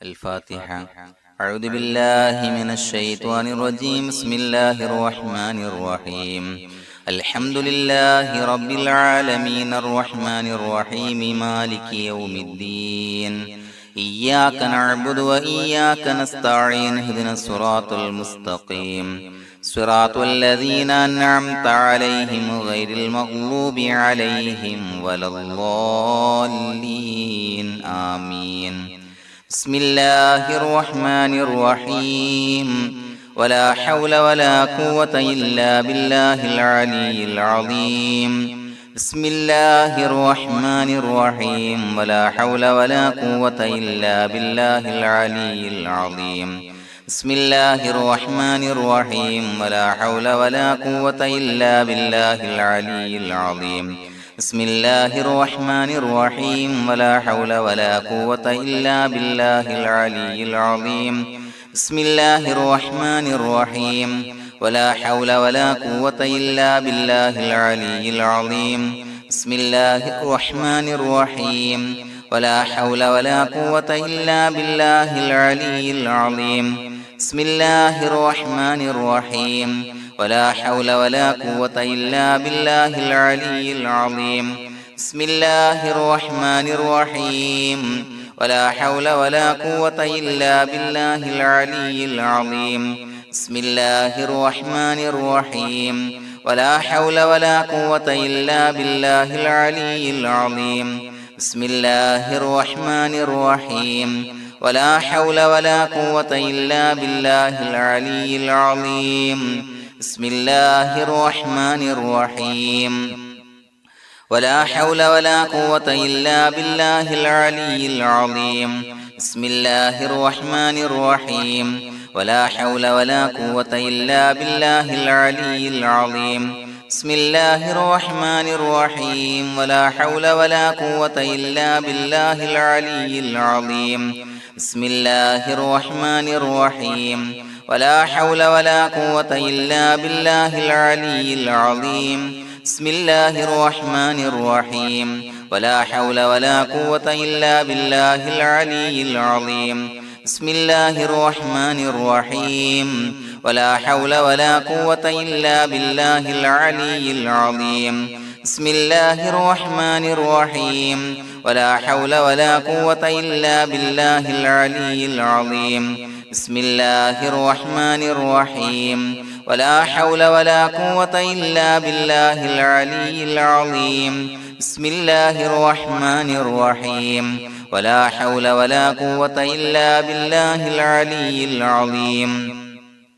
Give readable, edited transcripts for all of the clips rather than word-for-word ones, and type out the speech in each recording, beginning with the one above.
الفاتحة. أعوذ بالله من الشيطان الرجيم. بسم الله الرحمن الرحيم. الحمد لله رب العالمين الرحمن الرحيم مالك يوم الدين. إياك نعبد وإياك نستعين. اهدنا الصراط المستقيم صراط الذين أنعمت عليهم غير المغضوب عليهم ولا الضالين. آمين. بسم الله الرحمن الرحيم. ولا حول ولا قوة إلا بالله العلي العظيم. بسم الله الرحمن الرحيم. ولا حول ولا قوة إلا بالله العلي العظيم. بسم الله الرحمن الرحيم. ولا حول ولا قوة إلا بالله العلي العظيم. بسم الله الرحمن الرحيم. ولا حول ولا قوة إلا بالله العلي العظيم. بسم الله الرحمن الرحيم. ولا حول ولا قوة إلا بالله العلي العظيم. بسم الله الرحمن الرحيم. ولا حول ولا قوة إلا بالله العلي العظيم. بسم الله الرحمن الرحيم. ولا حول ولا قوة إلا بالله العلي العظيم. بسم الله الرحمن الرحيم. ولا حول ولا قوة إلا بالله العلي العظيم. بسم الله الرحمن الرحيم. ولا حول ولا قوة إلا بالله العلي العظيم. بسم الله الرحمن الرحيم. ولا حول ولا قوة إلا بالله العلي العظيم. بسم الله الرحمن الرحيم. ولا حول ولا قوة إلا بالله العلي العظيم. بسم الله الرحمن الرحيم. ولا حول ولا قوة إلا بالله العلي العظيم. بسم الله الرحمن الرحيم. ولا حول ولا قوة إلا بالله العلي العظيم. بسم الله الرحمن الرحيم. ولا حول ولا قوة إلا بالله العلي العظيم. بسم الله الرحمن الرحيم. ولا حول ولا قوة إلا بالله العلي العظيم. بسم الله الرحمن الرحيم. ولا حول ولا قوة إلا بالله العلي العظيم. بسم الله الرحمن الرحيم. ولا حول ولا قوة إلا بالله العلي العظيم. بسم الله الرحمن الرحيم. ولا حول ولا قوة إلا بالله العلي العظيم. بسم الله الرحمن الرحيم. ولا حول ولا قوة إلا بالله العلي العظيم.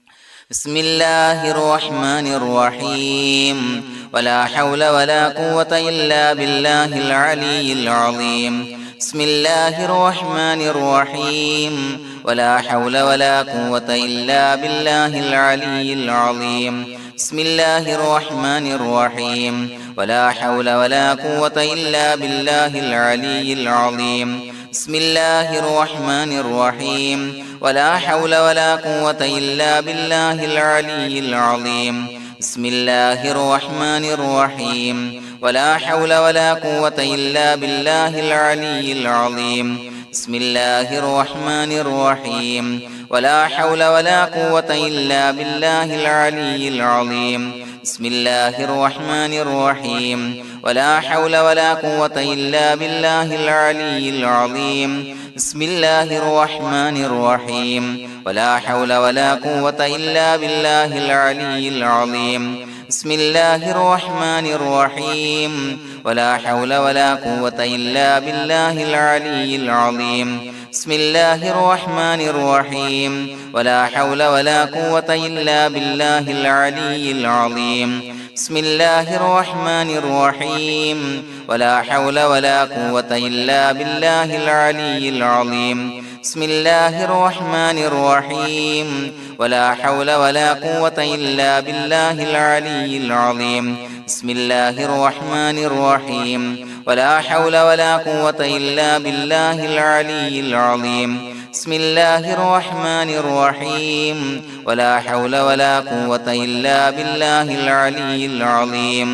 بسم الله الرحمن الرحيم. ولا حول ولا قوة إلا بالله العلي العظيم. بسم الله الرحمن الرحيم. ولا حول ولا قوة إلا بالله العلي العظيم. بسم الله الرحمن الرحيم. ولا حول ولا قوة إلا بالله العلي العظيم. بسم الله الرحمن الرحيم. ولا حول ولا قوة إلا بالله العلي العظيم. بسم الله الرحمن الرحيم. ولا حول ولا قوة إلا بالله العلي العظيم. بسم الله الرحمن الرحيم. ولا حول ولا قوة إلا بالله العلي العظيم. بسم الله الرحمن الرحيم. ولا حول ولا قوة إلا بالله العلي العظيم. بسم الله الرحمن الرحيم. ولا حول ولا قوة إلا بالله العلي العظيم. بسم الله الرحمن الرحيم. ولا حول ولا قوة إلا بالله العلي العظيم. بسم الله الرحمن الرحيم. ولا حول ولا قوة إلا بالله العلي العظيم. بسم الله الرحمن الرحيم. ولا حول ولا قوة إلا بالله العلي العظيم. بسم الله الرحمن الرحيم. ولا حول ولا قوة إلا بالله العلي العظيم. بسم الله الرحمن الرحيم. ولا حول ولا قوة إلا بالله العلي العظيم. بسم الله الرحمن الرحيم. ولا حول ولا قوة إلا بالله العلي العظيم.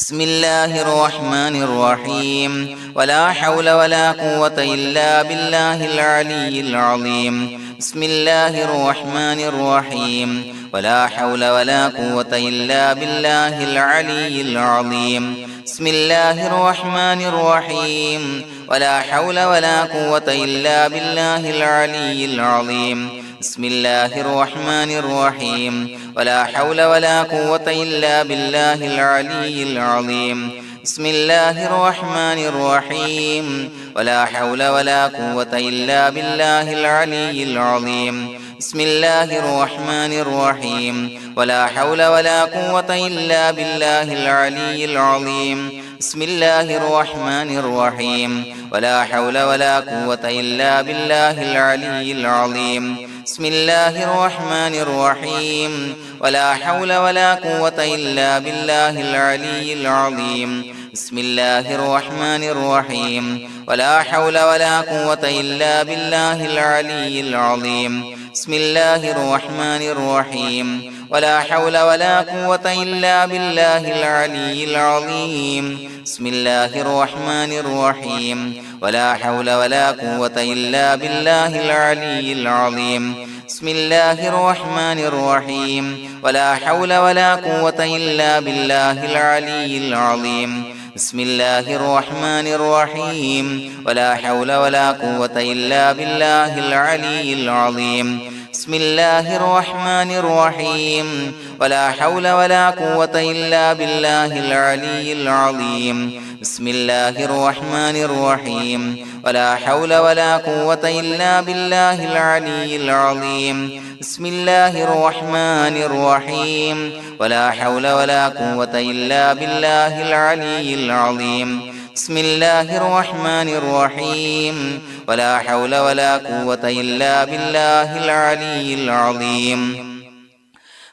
بسم الله الرحمن الرحيم ولا حول ولا قوة إلا بالله العلي العظيم بسم الله الرحمن الرحيم ولا حول ولا قوة إلا بالله العلي العظيم بسم الله الرحمن الرحيم ولا حول ولا قوة إلا بالله العلي العظيم بسم الله الرحمن الرحيم ولا حول ولا قوة إلا بالله العلي العظيم بسم الله الرحمن الرحيم ولا حول ولا قوة إلا بالله العلي العظيم بسم الله الرحمن الرحيم ولا حول ولا قوة إلا بالله العلي العظيم بسم الله الرحمن الرحيم ولا حول ولا قوة إلا بالله العلي العظيم بسم الله الرحمن الرحيم ولا حول ولا قوة إلا بالله العلي العظيم بسم الله الرحمن الرحيم ولا حول ولا قوة إلا بالله العلي العظيم بسم الله الرحمن الرحيم ولا حول ولا قوة إلا بالله العلي العظيم بسم الله الرحمن الرحيم ولا حول ولا قوة إلا بالله العلي العظيم بسم الله الرحمن الرحيم ولا حول ولا قوة إلا بالله العلي العظيم بسم الله الرحمن الرحيم ولا حول ولا قوة إلا بالله العلي العظيم بسم الله الرحمن الرحيم ولا حول ولا قوة إلا بالله العلي العظيم بسم الله الرحمن الرحيم ولا حول ولا قوة إلا بالله العلي العظيم بسم الله الرحمن الرحيم ولا حول ولا قوة إلا بالله العلي العظيم بسم الله الرحمن الرحيم ولا حول ولا قوة إلا بالله العلي العظيم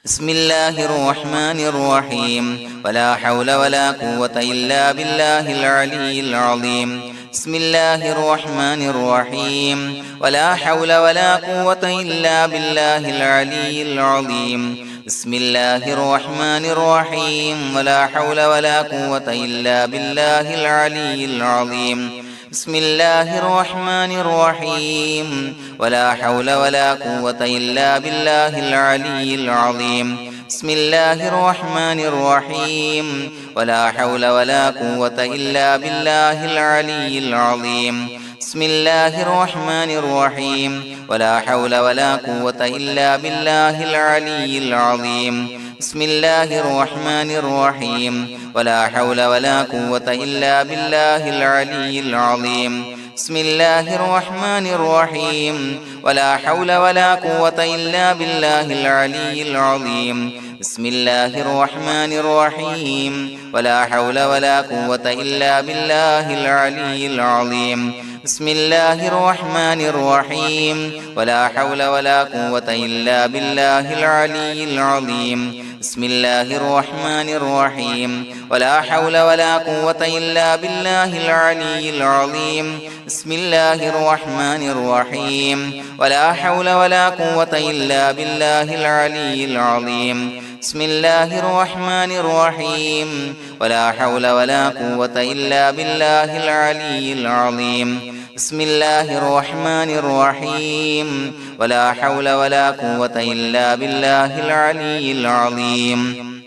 بسم الله الرحمن الرحيم ولا حول ولا قوة إلا بالله العلي العظيم بسم الله الرحمن الرحيم ولا حول ولا قوة إلا بالله العلي العظيم بسم الله الرحمن الرحيم ولا حول ولا قوة إلا بالله العلي العظيم بسم الله الرحمن الرحيم ولا حول ولا قوة إلا بالله العلي العظيم بسم الله الرحمن الرحيم ولا حول ولا قوة إلا بالله العلي العظيم بسم الله الرحمن الرحيم ولا حول ولا قوة إلا بالله العلي العظيم بسم الله الرحمن الرحيم ولا حول ولا قوة إلا بالله العلي العظيم بسم الله الرحمن الرحيم ولا حول ولا قوة إلا بالله العلي العظيم بسم الله الرحمن الرحيم ولا حول ولا قوة إلا بالله العلي العظيم بسم الله الرحمن الرحيم ولا حول ولا قوة إلا بالله العلي العظيم بسم الله الرحمن الرحيم ولا حول ولا قوة إلا بالله العلي العظيم بسم الله الرحمن الرحيم ولا حول ولا قوة إلا بالله العلي العظيم بسم الله الرحمن الرحيم ولا حول ولا قوة إلا بالله العلي العظيم بسم الله الرحمن الرحيم ولا حول ولا قوة إلا بالله العلي العظيم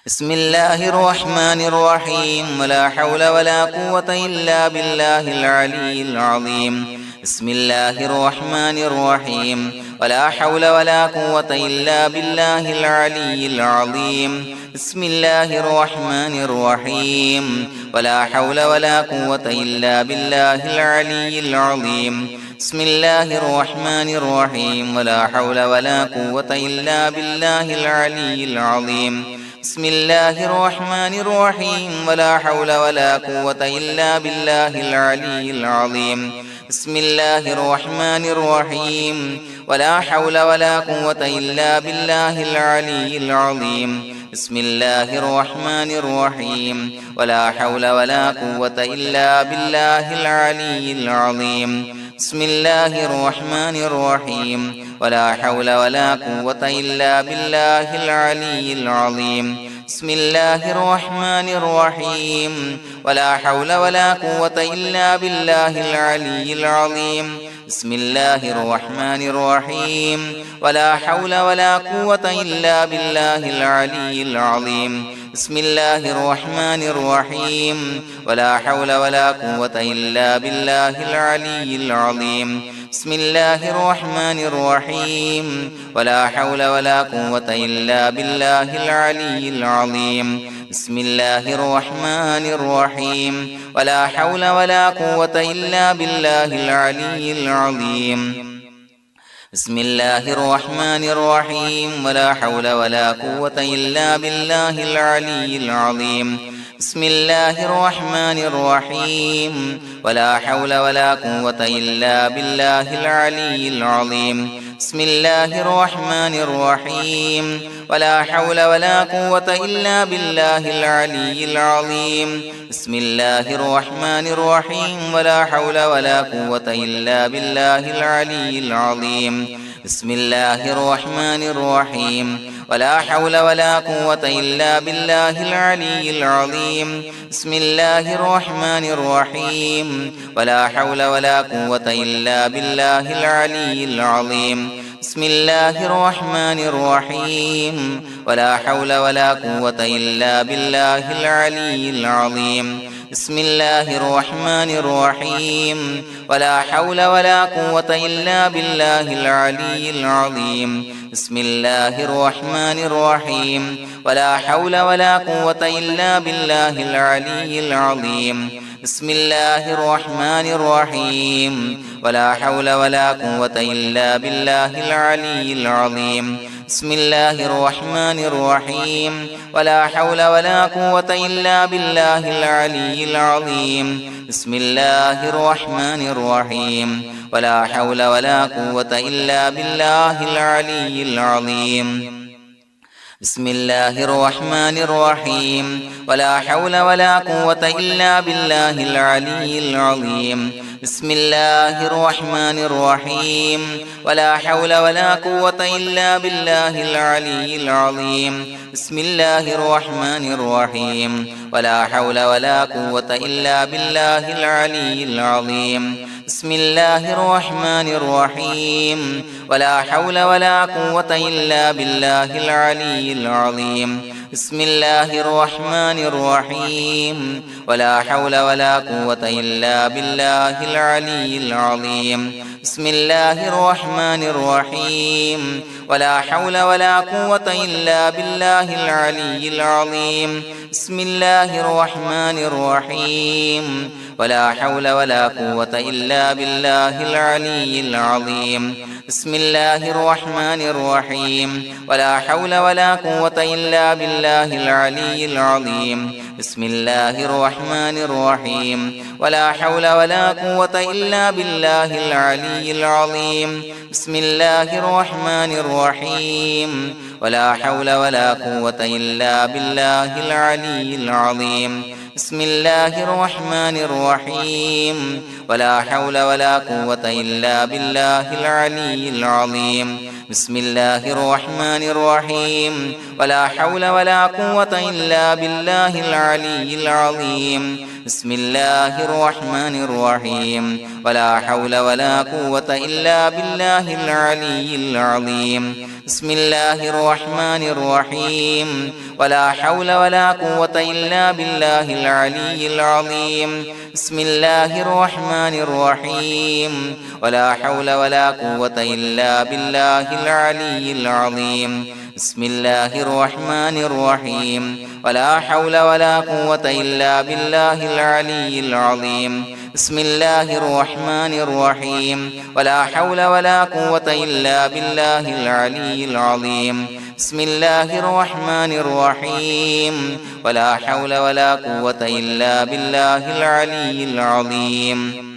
بسم الله الرحمن الرحيم ولا حول ولا قوة إلا بالله العلي العظيم بسم الله الرحمن الرحيم ولا حول ولا قوة إلا بالله العلي العظيم بسم الله الرحمن الرحيم ولا حول ولا قوة إلا بالله العلي العظيم بسم الله الرحمن الرحيم ولا حول ولا قوة إلا بالله العلي العظيم بسم الله الرحمن الرحيم ولا حول ولا قوة إلا بالله العلي العظيم بسم الله الرحمن الرحيم ولا حول ولا قوة إلا بالله العلي العظيم بسم الله الرحمن الرحيم ولا حول ولا قوة إلا بالله العلي العظيم بسم الله الرحمن الرحيم ولا حول ولا قوة إلا بالله العلي العظيم بسم الله الرحمن الرحيم ولا حول ولا قوة إلا بالله العلي العظيم بسم الله الرحمن الرحيم ولا حول ولا قوة إلا بالله العلي العظيم بسم الله الرحمن الرحيم ولا حول ولا قوة إلا بالله العلي العظيم بسم الله الرحمن الرحيم ولا حول ولا قوة إلا بالله العلي العظيم بسم الله الرحمن الرحيم ولا حول ولا قوة إلا بالله العلي العظيم بسم الله الرحمن الرحيم ولا حول ولا قوة إلا بالله العلي العظيم بسم الله الرحمن الرحيم ولا حول ولا قوة إلا بالله العلي العظيم بسم الله الرحمن الرحيم ولا حول ولا قوة إلا بالله العلي العظيم بسم الله الرحمن الرحيم ولا حول ولا قوة إلا بالله العلي العظيم بسم الله الرحمن الرحيم ولا حول ولا قوة إلا بالله العلي العظيم بسم الله الرحمن الرحيم ولا حول ولا قوة إلا بالله العلي العظيم بسم الله الرحمن الرحيم ولا حول ولا قوة إلا بالله العلي العظيم بسم الله الرحمن الرحيم ولا حول ولا قوة إلا بالله العلي العظيم بسم الله الرحمن الرحيم ولا حول ولا قوة إلا بالله العلي العظيم بسم الله الرحمن الرحيم ولا حول ولا قوة إلا بالله العلي العظيم بسم الله الرحمن الرحيم ولا حول ولا قوة إلا بالله العلي العظيم بسم الله الرحمن الرحيم ولا حول ولا قوة إلا بالله العلي العظيم بسم الله الرحمن الرحيم ولا حول ولا قوة إلا بالله العلي العظيم بسم الله الرحمن الرحيم ولا حول ولا قوة إلا بالله العلي العظيم بسم الله الرحمن الرحيم ولا حول ولا قوة إلا بالله العلي العظيم بسم الله الرحمن الرحيم ولا حول ولا قوة إلا بالله العلي العظيم بسم الله الرحمن الرحيم ولا حول ولا قوة إلا بالله العلي العظيم بسم الله الرحمن الرحيم ولا حول ولا قوة إلا بالله العلي العظيم بسم الله الرحمن الرحيم ولا حول ولا قوة إلا بالله العلي العظيم بسم الله الرحمن الرحيم ولا حول ولا قوة إلا بالله العلي العظيم بسم الله الرحمن الرحيم ولا حول ولا قوة إلا بالله العلي العظيم بسم الله الرحمن الرحيم ولا حول ولا قوة إلا بالله العلي العظيم بسم الله الرحمن الرحيم ولا حول ولا قوة إلا بالله العلي العظيم بسم الله الرحمن الرحيم ولا حول ولا قوة إلا بالله العلي العظيم بسم الله الرحمن الرحيم ولا حول ولا قوة إلا بالله العلي العظيم بسم الله الرحمن الرحيم ولا حول ولا قوة إلا بالله العلي العظيم بسم الله الرحمن الرحيم ولا حول ولا قوة إلا بالله العلي العظيم بسم الله الرحمن الرحيم ولا حول ولا قوة إلا بالله العلي العظيم بسم الله الرحمن الرحيم ولا حول ولا قوة إلا بالله العلي العظيم بسم الله الرحمن الرحيم ولا حول ولا قوة إلا بالله العلي العظيم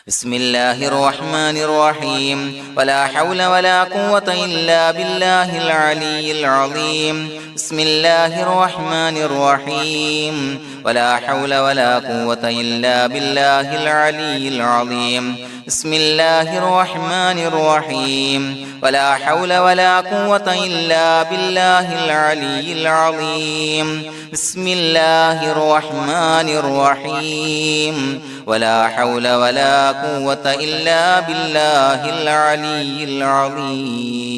بسم الله الرحمن الرحيم ولا حول ولا قوة إلا بالله العلي العظيم بسم الله الرحمن الرحيم ولا حول ولا قوة إلا بالله العلي العظيم بسم الله الرحمن الرحيم ولا حول ولا قوة إلا بالله العلي العظيم بسم الله الرحمن الرحيم ولا حول ولا قوة إلا بالله العلي العظيم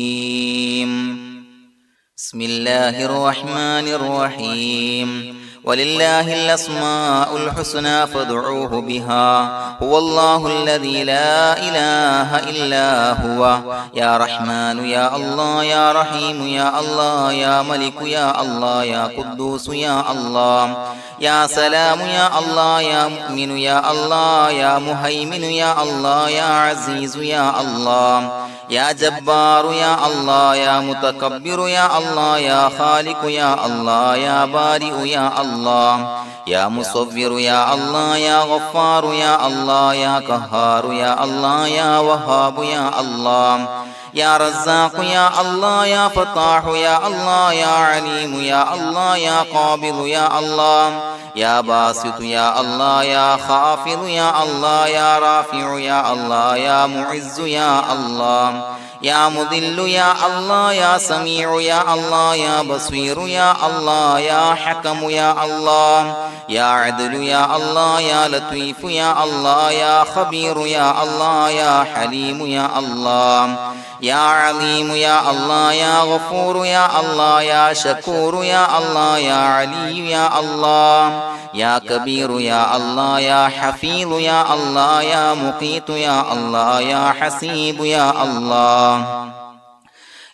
بسم الله الرحمن الرحيم ولله الأسماء الحسنى فادعوه بها هو الله الذي لا إله إلا هو يا رحمن يا الله يا رحيم يا الله يا ملك يا الله يا قدوس يا الله يا سلام يا الله يا مؤمن يا الله يا مهيمن يا الله يا عزيز يا الله يا جبار يا الله يا متكبر يا الله يا خالق يا الله يا بارئ يا الله يا مصور يا الله يا غفار يا الله يا قهار يا الله يا وهاب يا الله يا رزاق يا الله يا فتاح يا الله يا عليم يا الله يا قابض يا الله يا باسط يا الله يا خافض يا الله يا رافع يا الله يا معز يا الله يا مذل يا الله يا سميع يا الله يا بصير يا الله يا حكم يا الله يا عدل يا الله يا لطيف يا الله يا خبير يا الله يا حليم يا الله يا عليم يا الله يا غفور يا الله يا شكور يا الله يا علي يا الله يا كبير يا الله يا حفيظ يا الله يا مقيت يا الله يا حسيب يا الله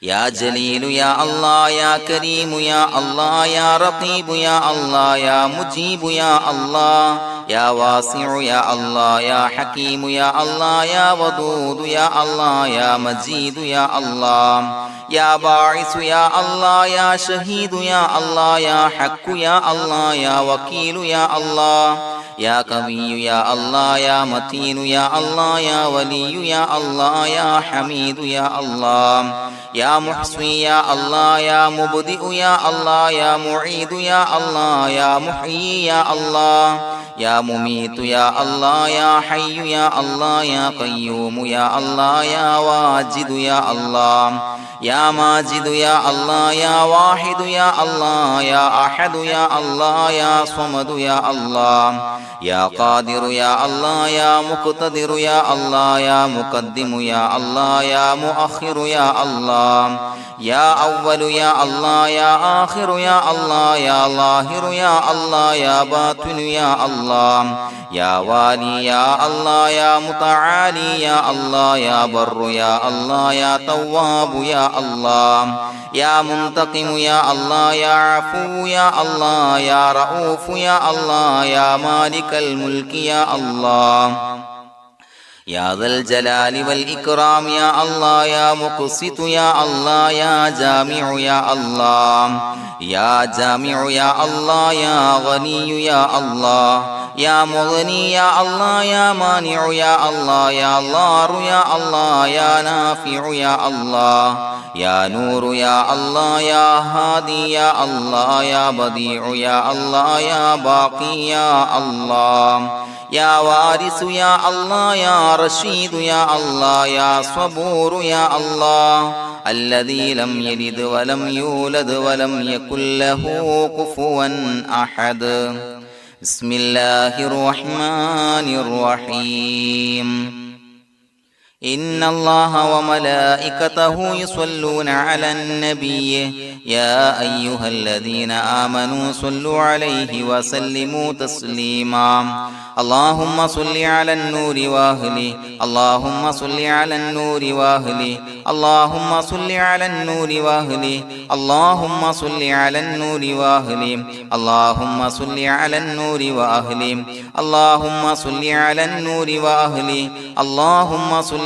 يا جليل يا الله يا كريم يا الله يا رقيب يا الله يا مجيب يا الله يا واسع يا الله يا حكيم يا الله يا ودود يا الله يا مجيد يا الله يا باعث يا الله يا شهيد يا الله يا حق يا الله يا وكيل يا الله يا قوي يا الله يا متين يا الله يا ولي يا الله يا حميد يا الله يا محصي يا الله يا مبدئ يا الله يا معيد يا الله يا محيي يا الله يا مميت يا الله يا حي يا الله يا قيوم يا الله يا واجد يا الله يا ماجد يا الله يا واحد يا الله يا أحد يا الله يا صمد يا الله يا قادر يا الله يا مقتدر يا الله يا مقدم يا الله يا مؤخر يا الله يا أول يا الله يا آخر يا الله يا ظاهر يا الله يا باطن يا الله يا والي يا الله يا متعالي يا الله يا بر يا الله يا تواب يا الله يا منتقم يا الله يا عفو يا الله يا رؤوف يا الله يا مالك الملك يا الله يا ذا الجلال والإكرام يا الله يا مقسط يا الله يا جامع يا الله يا جامع يا الله يا غني يا الله يا مغني يا الله يا مانع يا الله يا ضار يا الله يا نافع يا الله يا نور يا الله يا هادي يا الله يا بديع يا الله يا باقي يا الله يا وارث يا الله يا رشيد يا الله يا صبور يا الله الذي لم يلد ولم يولد ولم يكن له كفوا أحد بسم الله الرحمن الرحيم إن الله وملائكته يصلون على النبي يا أيها الذين آمنوا صلوا عليه وسلموا تسليما اللهم صل على النور وأهله اللهم صل على النور وأهله اللهم صل على النور وأهله اللهم صل على النور وأهله اللهم صل على النور وأهله اللهم صل على النور وأهله اللهم صل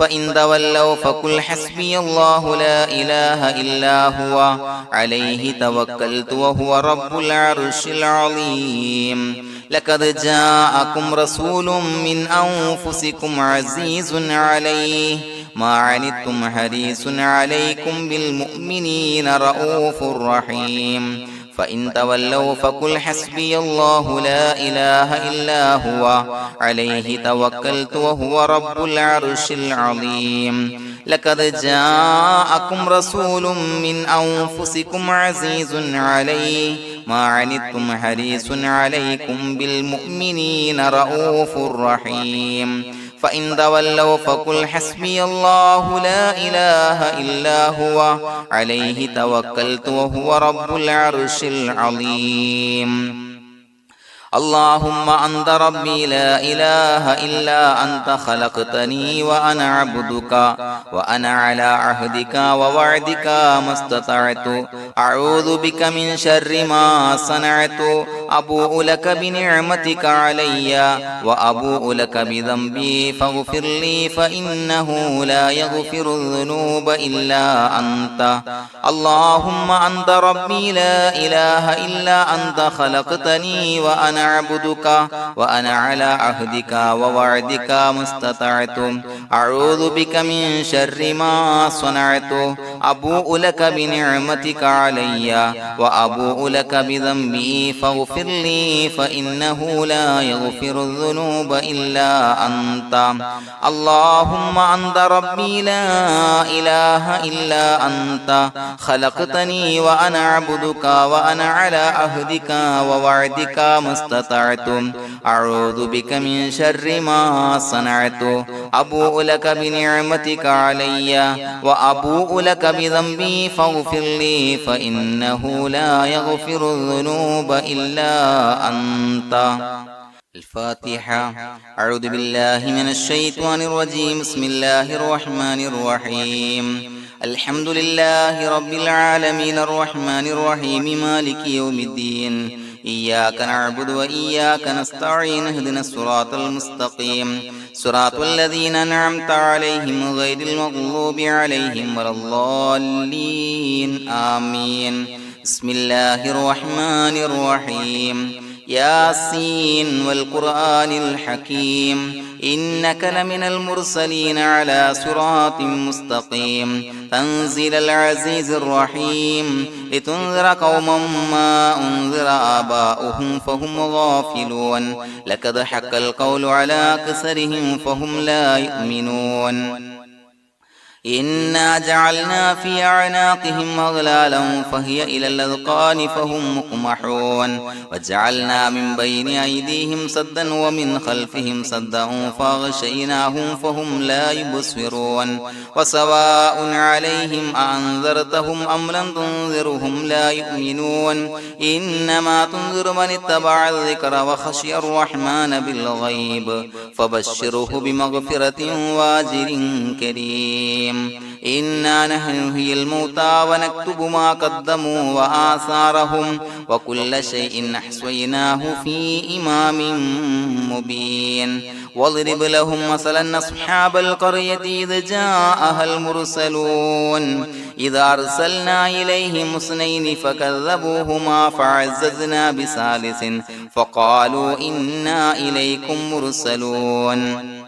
فإن تولوا فقل حسبي الله لا إله إلا هو عليه توكلت وهو رب العرش العظيم لقد جاءكم رسول من أنفسكم عزيز عليه ما عنتم حريص عليكم بالمؤمنين رؤوف رحيم فإن تولوا فقل حسبي الله لا إله إلا هو عليه توكلت وهو رب العرش العظيم لقد جاءكم رسول من أنفسكم عزيز عليه ما عنتم حريص عليكم بالمؤمنين رؤوف رحيم فإن تولوا فقل حسبي الله لا إله إلا هو عليه توكلت وهو رب العرش العظيم اللهم أنت ربي لا إله إلا أنت خلقتني وأنا عبدك وأنا على عهدك ووعدك ما استطعت أعوذ بك من شر ما صنعت أبوء لك بنعمتك علي وأبوء لك بذنبي فاغفر لي فإنه لا يغفر الذنوب إلا أنت اللهم أنت ربي لا إله إلا أنت خلقتني وأنا عبدك وأنا على عهدك ووعدك ما استطعت أعوذ بك من شر ما صنعت أبوء لك بنعمتك علي وأبوء لك بذنبي فاغفر لي فإنه لا يغفر الذنوب إلا أنت اللهم أنت ربي لا إله إلا أنت خلقتني وأنا عبدك وأنا على عهدك ووعدك ما استطعت أعوذ بك من شر ما صنعت أبوء لك بنعمتك علي وأبوء لك بذنبي فاغفر لي فإنه لا يغفر الذنوب إلا أنت الفاتحة أعوذ بالله من الشيطان الرجيم بسم الله الرحمن الرحيم الحمد لله رب العالمين الرحمن الرحيم مالك يوم الدين إياك نعبد وإياك نستعين اهدنا الصراط المستقيم صراط الذين أنعمت عليهم غير المغضوب عليهم ولا الضالين آمين بسم الله الرحمن الرحيم ياسين والقرآن الحكيم إنك لمن المرسلين على صراط مستقيم تنزيل العزيز الرحيم لتنذر قوما ما أنذر آباؤهم فهم غافلون لقد حق القول على أكثرهم فهم لا يؤمنون إنا جعلنا في أعناقهم أغلالا فهي إلى الأذقان فهم مقمحون وجعلنا من بين أيديهم سدا ومن خلفهم سدا فأغشيناهم فهم لا يبصرون وسواء عليهم أأنذرتهم أم لم تنذرهم لا يؤمنون إنما تنذر من اتبع الذكر وخشي الرحمن بالغيب فبشره بمغفرة وأجر كريم إنا نحن نحيي الموتى ونكتب ما قدموا وآثارهم وكل شيء أحصيناه في إمام مبين واضرب لهم مثلا أصحاب القرية إذ جاءها المرسلون إذا أرسلنا إليهم اثنين فكذبوهما فعززنا بثالث فقالوا إنا إليكم مرسلون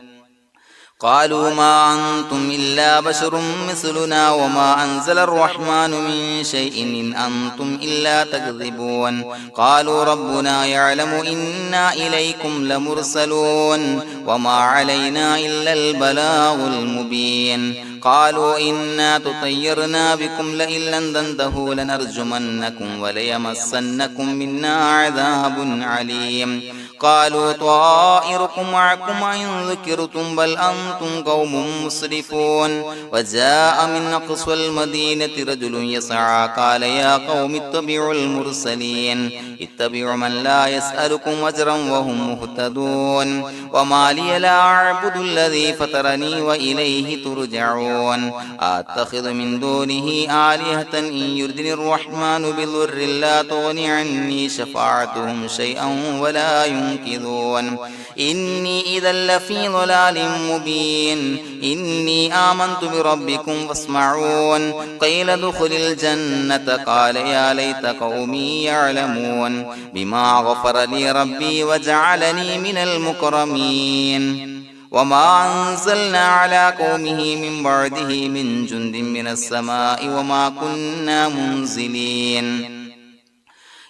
قالوا ما أنتم إلا بشر مثلنا وما أنزل الرحمن من شيء إن أنتم إلا تكذبون قالوا ربنا يعلم إنا إليكم لمرسلون وما علينا إلا البلاغ المبين قالوا إنا تطيرنا بكم لئن لم تنتهوا لنرجمنكم وليمسنكم منا عذاب عليم قالوا طائركم معكم إن ذكرتم بل أنتم قوم مسرفون وجاء من أقصى المدينة رجل يسعى قال يا قوم اتبعوا المرسلين اتبعوا من لا يسألكم أجرا وهم مهتدون وما لي لا أعبد الذي فطرني وإليه ترجعون أتخذ من دونه آلهة إن يردني الرحمن بضر لا تغني عني شفاعتهم شيئا ولا ينصرون ينكثون إني إذا لفي ضلال مبين إني آمنت بربكم فاسمعون قيل ادخل الجنة قال يا ليت قومي يعلمون بما غفر لي ربي وجعلني من المكرمين وما أنزلنا على قومه من بعده من جند من السماء وما كنا منزلين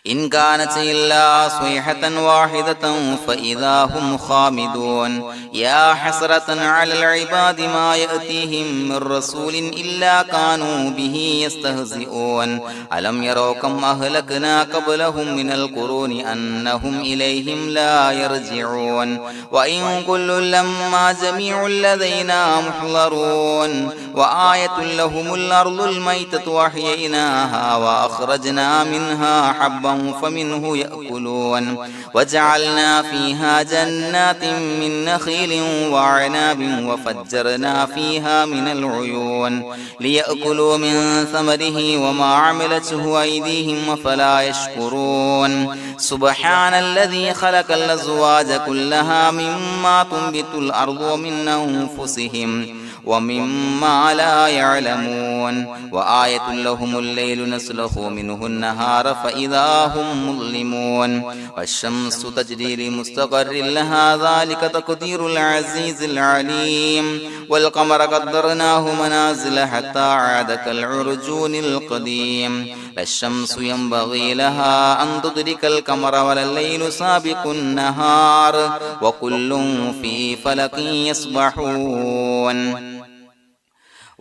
إن كانت إلا صيحة واحدة فإذا هم خامدون يا حسرة على العباد ما يأتيهم من رسول إلا كانوا به يستهزئون ألم يروا كم أهلكنا قبلهم من القرون أنهم إليهم لا يرجعون وإن كل لما جميع لدينا محضرون وآية لهم الأرض الميتة وأحييناها وأخرجنا منها حبا فمنه يأكلون وجعلنا فيها جنات من نخيل وعناب وفجرنا فيها من العيون ليأكلوا من ثمره وما عملته أيديهم فلا يشكرون سبحان الذي خلق الأزواج كلها مما تنبت الأرض ومن أنفسهم ومما لا يعلمون وآية لهم الليل نسلخ منه النهار فإذا هم مظلمون والشمس تجري لمستقر لها ذلك تقدير العزيز العليم والقمر قدرناه منازل حتى عاد كالعرجون القديم لا الشمس ينبغي لها أن تدرك القمر ولا الليل سابق النهار وكل في فلك يسبحون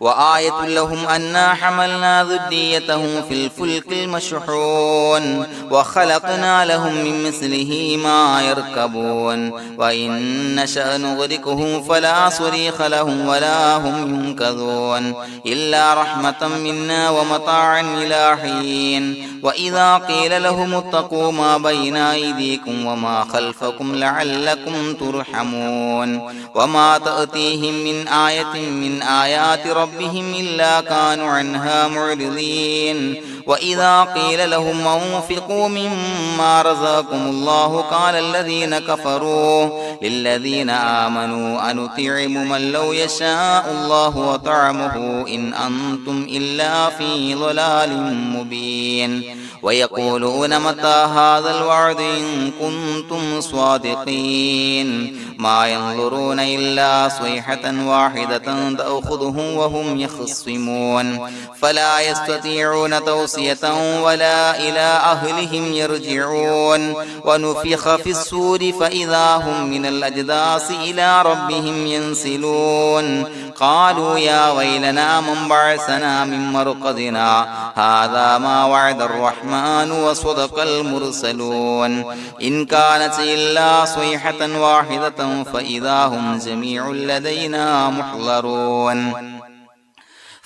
وآية لهم أنا حملنا ذريتهم في الفلك المشحون وخلقنا لهم من مثله ما يركبون وإن نشأ نغرقهم فلا صريخ لهم ولا هم ينقذون إلا رحمة منا ومتاعا إلى حين وإذا قيل لهم اتقوا ما بين أيديكم وما خلفكم لعلكم ترحمون وما تأتيهم من آية من آيات ربهم إلا كانوا عنها معرضين وإذا قيل لهم أنفقوا مما رزقكم الله قال الذين كفروا للذين آمنوا أنطعم من لو يشاء الله وطعمه إن أنتم إلا في ضلال مبين ويقولون متى هذا الوعد إن كنتم صادقين ما ينظرون إلا صيحة واحدة تأخذهم وهم يخصمون فلا يستطيعون توصية ولا إلى أهلهم يرجعون ونفخ في الصور فإذا هم من الأجداث إلى ربهم ينسلون قالوا يا ويلنا من بعثنا من مرقدنا هذا ما وعد الرحمن وصدق المرسلون إن كانت إلا صيحة واحدة فإذا هم جميع لدينا محضرون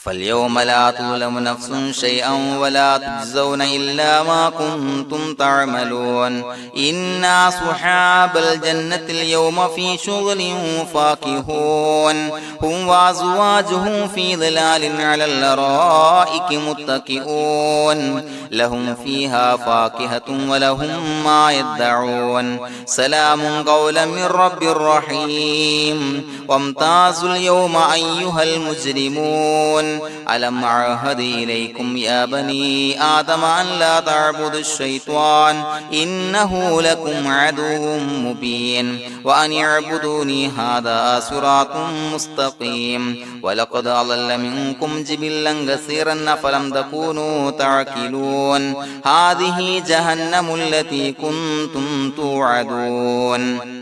فاليوم لا تظلم نفس شيئا ولا تجزون إلا ما كنتم تعملون إنا أصحاب الجنة اليوم في شغل فاكهون هم وأزواجهم في ظلال على الأرائك متكئون لهم فيها فاكهة ولهم ما يدعون سلام قولا من رب رحيم وامتازوا اليوم أيها المجرمون ألم أعهد إليكم يا بني آدم أن لا تعبدوا الشيطان إنه لكم عدو مبين وأن اعبدوني هذا صراط مستقيم ولقد أضل منكم جبلا كثيرا فلم تكونوا تعقلون هذه جهنم التي كنتم توعدون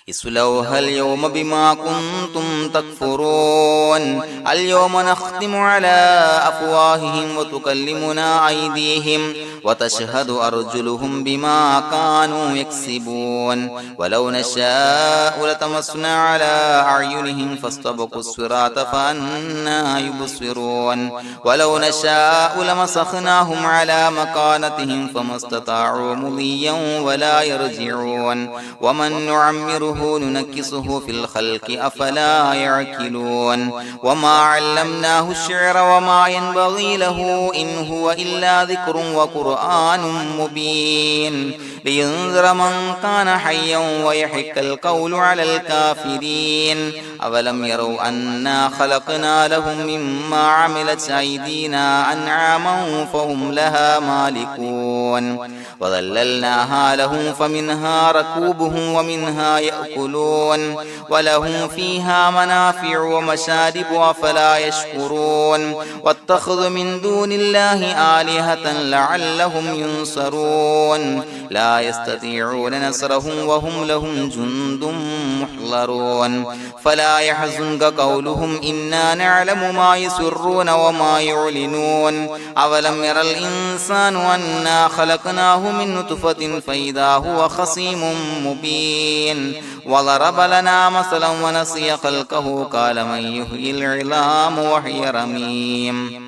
اصلوها اليوم بما كنتم تكفرون اليوم نختم على أفواههم وتكلمنا أيديهم وتشهد أرجلهم بما كانوا يكسبون ولو نشاء لتمسنا على أعينهم فاستبقوا الصراط فأنى يبصرون ولو نشاء لمسخناهم على مكانتهم فما استطاعوا مضيا ولا يرجعون ومن نعمره نعمره ننكسه في الخلق أفلا يعقلون وما علمناه الشعر وما ينبغي له إن هو إلا ذكر وقرآن مبين لينذر من كان حيا ويحق القول على الكافرين أولم يروا أنا خلقنا لهم مما عملت أيدينا أنعاما فهم لها مالكون وظللناها لهم فمنها ركوبهم ومنها يأكلون ولهم فيها منافع ومشارب أفلا يشكرون واتخذوا من دون الله آلهة لعلهم ينصرون لا يستطيعون نصرهم وهم لهم جند محضرون فلا يحزنك قولهم إنا نعلم ما يسرون وما يعلنون أولم ير الإنسان أنا خلقناه من نطفة فإذا هو خصيم مبين وضرب لنا مثلا ونسي خلقه قال من يحيي العظام وهي رميم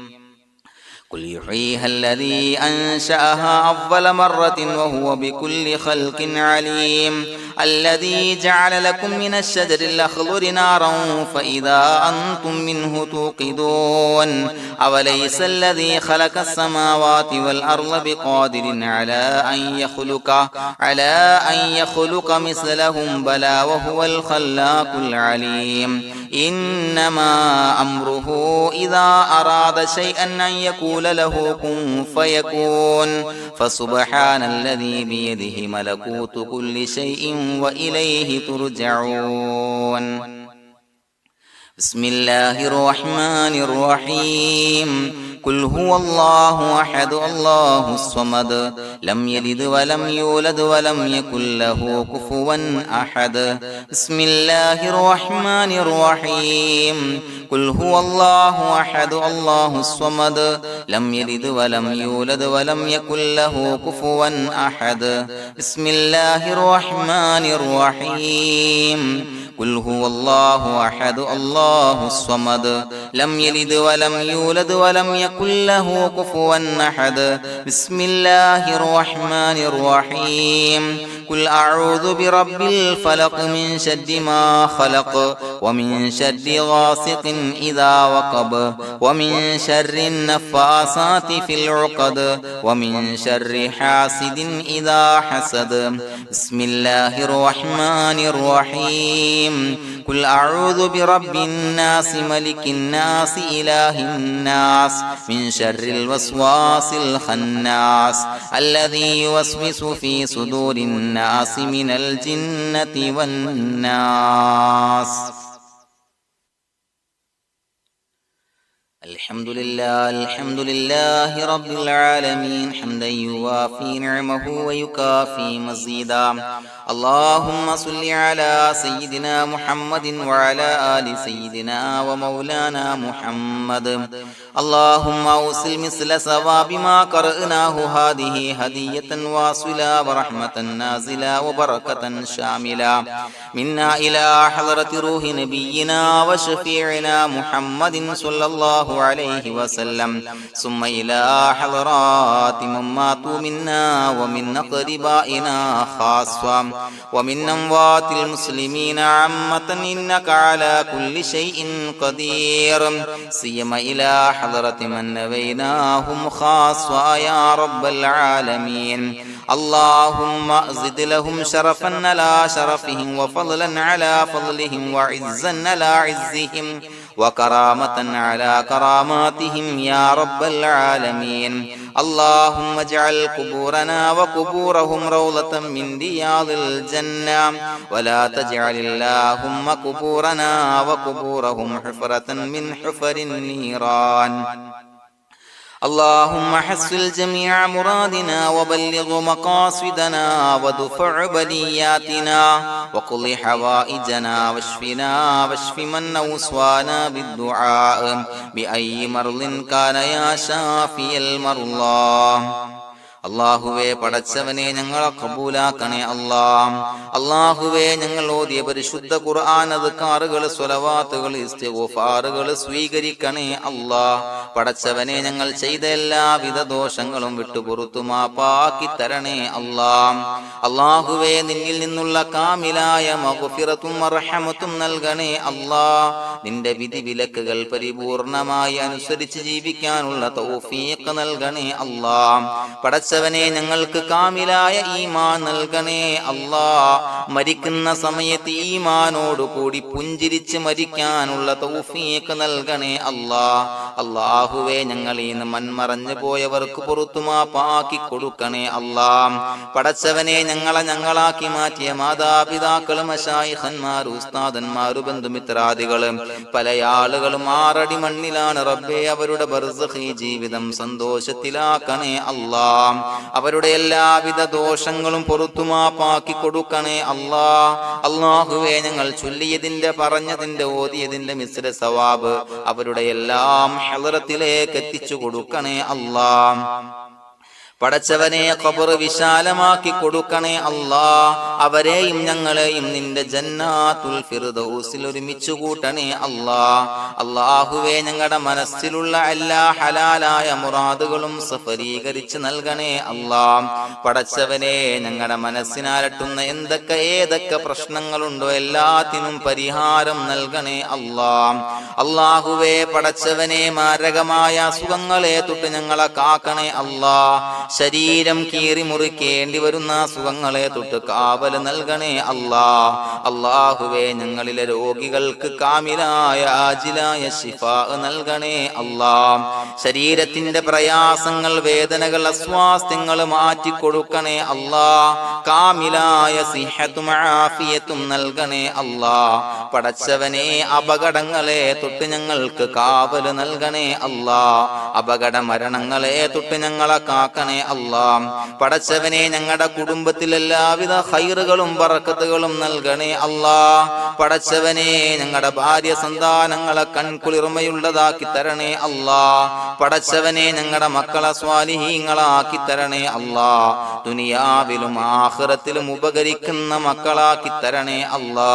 قل يحييها الذي أنشأها أول مرة وهو بكل خلق عليم الذي جعل لكم من الشجر الأخضر نارا فإذا أنتم منه توقدون أوليس الذي خلق السماوات والأرض بقادر على أن يخلق مثلهم بلى وهو الخلاق العليم إنما أمره إذا أراد شيئا أن يقول له كن فيكون فسبحان الذي بيده ملكوت كل شيء وإليه ترجعون بسم الله الرحمن الرحيم قل هو الله أحد الله الصمد لم يلد ولم يولد ولم يكن له كفوا أحد بسم الله الرحمن الرحيم قل هو الله أحد الله الصمد لم يلد ولم يولد ولم يكن له كفوا أحد بسم الله الرحمن الرحيم قل هو الله أحد الله الصمد لم يلد ولم يولد ولم يكن له كفوا أحد بسم الله الرحمن الرحيم قل أعوذ برب الفلق من شر ما خلق ومن شر غاسق إذا وقب ومن شر النفاثات في العقد ومن شر حاسد إذا حسد بسم الله الرحمن الرحيم قل أعوذ برب الناس ملك الناس إله الناس من شر الوسواس الخناس الذي يوسوس في صدور الناس من الجنة والناس الحمد لله رب العالمين حمدا يوافي نعمه ويكافي مزيدا اللهم صل على سيدنا محمد وعلى آل سيدنا ومولانا محمد اللهم أوصل مثل ثواب ما قرأناه هذه هدية واصلة ورحمة نازلة وبركة شاملة منا إلى حضرة روح نبينا وشفيعنا محمد صلى الله عليه وسلم ثم إلى حضرات من ماتوا منا ومن أقربائنا خاصة ومن أموات المسلمين عامة إنك على كل شيء قدير سيما إلى حضرة من نبيناهم خاصة يا رب العالمين اللهم زد لهم شرفا على شرفهم وفضلا على فضلهم وعزا على عزهم وكرامة على كراماتهم يا رب العالمين اللهم اجعل قبورنا وقبورهم روضة من رياض الجنة ولا تجعل اللهم قبورنا وقبورهم حفرة من حفر النيران اللهم حصل جميع مرادنا وبلغ مقاصدنا ودفع بلياتنا وقض حوائجنا واشفنا واشف من أوصانا بالدعاء بأي مرض كان يا شافي المرضى അല്ലാഹുവേ പടച്ചവനെ ഞങ്ങളെ ഖബൂലാക്കണേ അല്ലാ. അല്ലാഹുവേ ഞങ്ങൾ ഓതിയ പരിശുദ്ധ ഖുർആൻ അദ്കാറുകൾ സ്വലവാത്തുകൾ ഇസ്തിഗ്ഫാറുകൾ സ്വീകരിക്കണേ അല്ലാ. പടച്ചവനെ ഞങ്ങൾ ചെയ്ത എല്ലാവിധ ദോഷങ്ങളും വിട്ടുപുറത്തു മാപ്പാക്കി തരണേ അല്ലാ. അല്ലാഹുവേ നിന്നിൽ നിന്നുള്ള കാമിലായ മഗ്ഫിറത്തും റഹ്മത്തും നൽകണേ അല്ലാ. നിന്റെ വിധി വിലക്കുകൾ പരിപൂർണമായി അനുസരിച്ച് ജീവിക്കാനുള്ള തൗഫീഖ് നൽകണേ അല്ലാ. പടച്ചവനെ ഞങ്ങൾക്ക് കാമിലായ ഈമാൻ നൽകണേ അല്ലാ. മരിക്കുന്ന സമയത്ത് ഈമാനോട് കൂടി പുഞ്ചിരിച്ച് മരിക്കാനുള്ള തൗഫീഖ് നൽകണേ അല്ലാ. അല്ലാഹുവേ ഞങ്ങളിൽ നിന്ന് മൺമറഞ്ഞു പോയവർക്ക് പുറത്തു മാപ്പാക്കി കൊടുക്കണേ അല്ലാ. പടച്ചവനെ ഞങ്ങളാക്കി മാറ്റിയ മാതാപിതാക്കളും മശായിഖന്മാരും ഉസ്താദന്മാരും ബന്ധുമിത്രാദികളും പല ആളുകളും 6 അടി മണ്ണിലാണ് റബ്ബേ. അവരുടെ ബർസഖി ജീവിതം സന്തോഷത്തിലാക്കണേ അല്ലാ. അവരുടെ എല്ലാവിധ ദോഷങ്ങളും പുറത്തു മാപ്പാക്കി കൊടുക്കണേ അല്ലാ. അല്ലാഹുവേ ഞങ്ങൾ ചൊല്ലിയതിന്റെ പറഞ്ഞതിന്റെ ഓതിയതിന്റെ മിശ്ര സവാബ് അവരുടെ എല്ലാം ഹളറത്തിലേക്ക് എത്തിച്ചു കൊടുക്കണേ അല്ലാ. പടച്ചവനെ ഖബർ വിശാലമാക്കി കൊടുക്കണേ അല്ലാ. അവരെയും ഞങ്ങളെയും നിന്റെ ജന്നാത്തുൽ ഫിർദൗസിൽ ഒരുമിച്ച് കൂട്ടണേ അല്ലാ. അല്ലാഹുവേ ഞങ്ങളുടെ മനസ്സിലുള്ള എല്ലാ ഹലാലായ മുറാദുകളും സഫലീകരിച്ച് നൽകണേ അല്ലാ. പടച്ചവനെ ഞങ്ങളുടെ മനസ്സിനാലട്ടുന്ന ഏതൊക്കെ പ്രശ്നങ്ങളുണ്ടോ എല്ലാത്തിനും പരിഹാരം നൽകണേ അല്ലാ. അല്ലാഹുവേ പടച്ചവനെ മാരകമായ അസുഖങ്ങളെ തൊട്ട് ഞങ്ങളെ കാക്കണേ അല്ലാ. ശരീരം കീറി മുറിക്കേണ്ടി വരുന്ന അസുഖങ്ങളെ തൊട്ട് കാവല് നൽകണേ അല്ലാ. അല്ലാഹുവേ ഞങ്ങളിലെ രോഗികൾക്ക് കാമിലായ ആജിലായ ശിഫാ നൽകണേ അല്ലാ. ശരീരത്തിന്റെ പ്രയാസങ്ങൾ വേദനകൾ അസ്വാസ്ഥ്യങ്ങൾ മാറ്റിക്കൊടുക്കണേ അല്ലാ. കാമിലായ സിഹത്തും ആഫിയത്തും നൽകണേ അല്ലാ. പടച്ചവനെ അപകടങ്ങളെ തൊട്ട് ഞങ്ങൾക്ക് കാവല് നൽകണേ അല്ലാ. അപകട മരണങ്ങളെ തൊട്ട് ഞങ്ങളെ കാക്കണേ അല്ലാ. പടച്ചവനെ ഞങ്ങളുടെ കുടുംബത്തിൽ എല്ലാവിധ ഖൈറുകളും ബറക്കത്തുകളും നൽകണേ അല്ലാ. പടച്ചവനെ ഞങ്ങളുടെ ഭാര്യ സന്താനങ്ങളെ കൺകുളിർമയുള്ളതാക്കി തരണേ അല്ലാ. പടച്ചവനെ ഞങ്ങളുടെ മക്കളെ സ്വാലിഹീങ്ങളാക്കി തരണേ അല്ലാ. ദുനിയാവിലും ആഖിറത്തിലും ഉപകരിക്കുന്ന മക്കളാക്കി തരണേ അല്ലാ.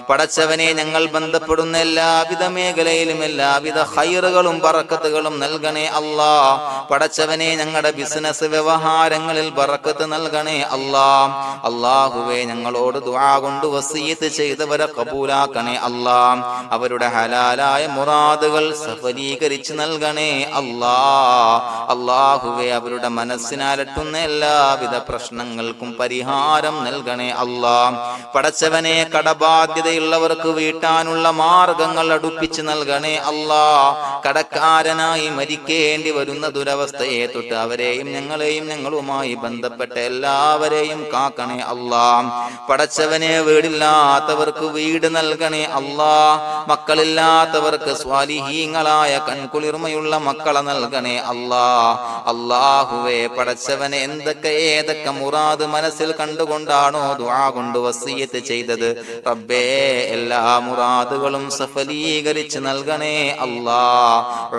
പടച്ചവനെ ഞങ്ങൾ ബന്ധപ്പെടുന്ന എല്ലാവിധ മേഖലയിലും എല്ലാവിധ ഖൈറുകളും ബറക്കത്തുകളും നൽകണേ അല്ലാ. പടച്ചവനെ ഞങ്ങളുടെ ബിസിനസ് വ്യവഹാരങ്ങളിൽ ബറക്കത്ത് നൽകണേ അല്ലാ. അല്ലാഹുവേ ഞങ്ങളോട് ദുആ കൊണ്ട് വസിയത്ത് ചെയ്തവരെ കബൂലാക്കണേ അല്ലാ. അവരുടെ ഹലാലായ മുറാദുകൾ സഫലീകരിച്ച് നൽകണേ അല്ലാ. അല്ലാഹുവേ അവരുടെ മനസ്സിനാലട്ടുന്ന എല്ലാവിധ പ്രശ്നങ്ങൾക്കും പരിഹാരം നൽകണേ അല്ലാ. പടച്ചവനെ കടബാധ്യതയുള്ളവർക്ക് വീട്ടാനുള്ള മാർഗങ്ങൾ അടുപ്പിച്ച് നൽകണേ അല്ലാ. കടക്കാരനായി മരിക്കേണ്ടി വരുന്ന ദുരവസ്ഥയെ തൊട്ട് അവരെയും ഞങ്ങളെയും ഞങ്ങളുമായി ബന്ധപ്പെട്ട എല്ലാവരെയും കാക്കണേ അല്ലാ. പടച്ചവനെ വീടില്ലാത്തവർക്ക് വീട് നൽകണേ അല്ലാ. മക്കളില്ലാത്തവർക്ക് സ്വാലിഹീങ്ങളായ കൺകുളിർമയുള്ള മക്കളെ നൽകണേ അല്ലാ. അല്ലാഹുവേ പടച്ചവനെ ഏതൊക്കെ മുറാദ് മനസ്സിൽ കണ്ടുകൊണ്ടാണോ ദുആ കൊണ്ട് വസിയത്ത് ചെയ്തത് റബ്ബേ എല്ലാ മുറാദുകളും സഫലീകരിച്ച് നൽകണേ അല്ലാ.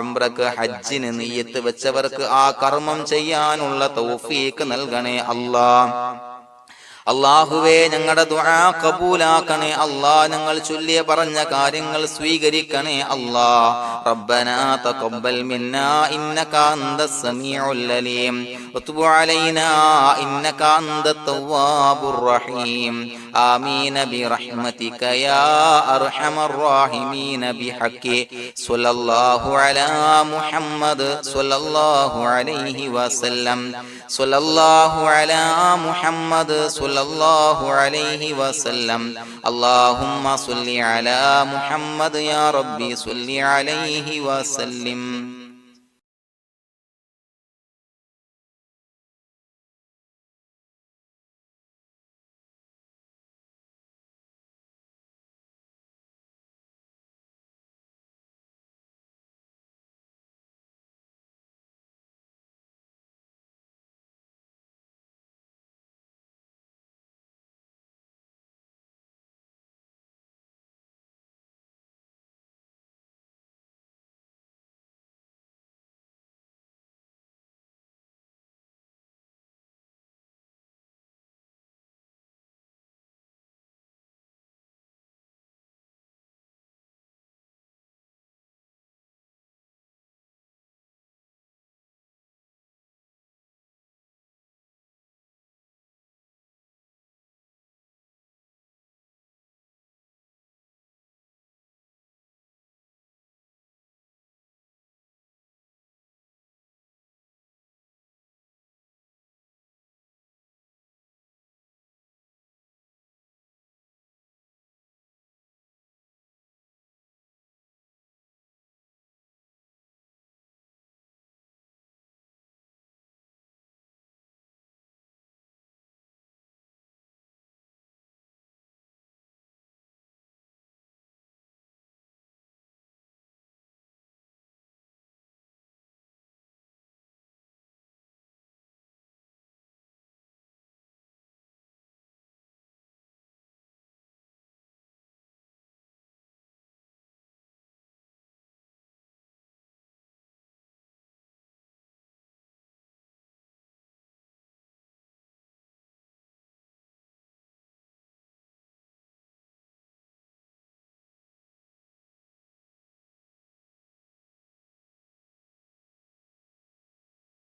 ഉംറക്ക് ഹജ്ജിന് നിയ്യത്ത് വെച്ചവർക്ക് ആ കർമ്മം ചെയ്യാനുള്ള തൗഫീഖ് നൽകണേ അല്ലാ. അല്ലാഹുവേ ഞങ്ങളുടെ ദുആ ഖബൂലാക്കണേ അല്ലാ. ഞങ്ങൾ ചൊല്ലിയ പറഞ്ഞ കാര്യങ്ങൾ സ്വീകരിക്കണേ അല്ലാ. റബ്ബനാ തഖബ്ബൽ മിന്നാ ഇന്നക അന്തസ് സമീഉൽ അലീം വതുബ് അലൈനാ ഇന്നക അന്തത് തവ്വാബുർ റഹീം. ആമീൻ ബിറഹ്മതിക യാ അർഹമർ റഹീമീൻ ബിഹഖി സ്വല്ലല്ലാഹു അലാ മുഹമ്മദ് സ്വല്ലല്ലാഹു അലൈഹി വസല്ലം. സ്വല്ലല്ലാഹു അലാ മുഹമ്മദ് സ്വല്ലല്ലാഹു അലൈഹി വസല്ലം. അല്ലാഹുമ്മ സ്വല്ലി അലാ മുഹമ്മദ് യാ റബ്ബി സ്വല്ലി അലൈഹി വസല്ലം.